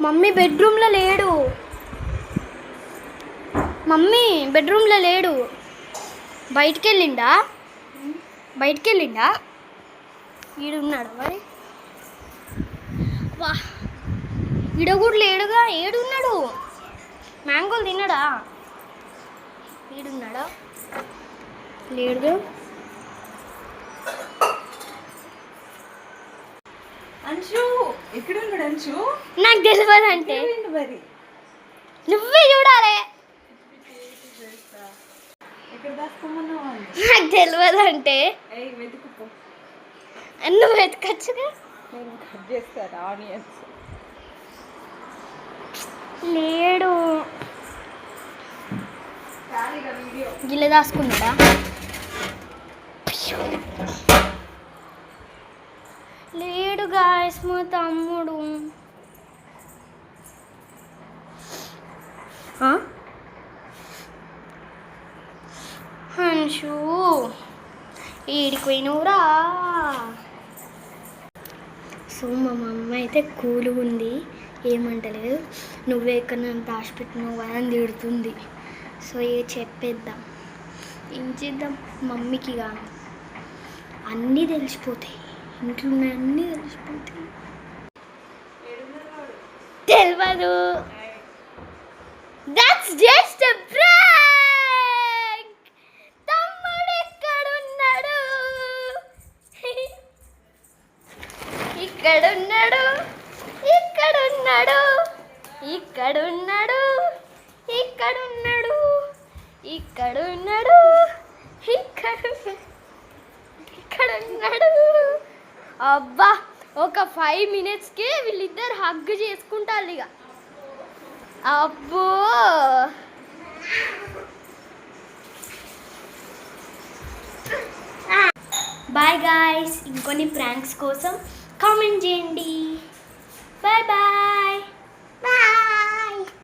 Mummy బెడ్రూమ్లో లేడు. Mummy బెడ్రూమ్లో లేడు. బయటికి వెళ్ళిండా? ఈడున్నాడు మరి. వా ఈడ కూడా లేడుగా. ఏడున్నాడు? మ్యాంగోలు తిన్నాడా? ఈడున్నాడా? లేడు. అంశు ఎక్కడ ఉన్నాడు? అంశు నాకు తెలియదు అంటే మరి నువ్వే చూడాలి. ఎక్కడ దాచుకోమన్నావా? నాకు తెలియదు అంటే వెతుకుపో. నువ్వు వెతకచ్చుగా. నేను కట్ చేస్తాను ఆనియన్స్. లేడు. వీడియో గిల్ల దాసుకున్నాడా? లేడు గాయస్ మా తమ్ముడు. హన్షు ఈడికి పోయినవురా. సో మా మమ్మీ అయితే కూల్గా ఉంది, ఏమంటలేదు. నువ్వే ఎక్కడ నన్ను దాచిపెట్టినావు అని తిడుతుంది. సో చెప్పేద్దాం. ఏం చేద్దాం? మమ్మీకి ఇక అన్నీ తెలిసిపోతాయి, ఇంట్లో ఉన్న అన్నీ తెలిసిపోతాయి. తెలియదు. That's just a prank. తమ్ముడు ఎక్కడున్నాడు? ఇక్కడున్నాడు. అబ్బా ఒక 5 minutesకి వీళ్ళిద్దరు హగ్ చేసుకుంటారు ఇక. అబ్బో బాయ్ గాయ్స్. ఇంకొన్ని ప్రాంక్స్ కోసం కామెంట్ చేయండి. Bye bye.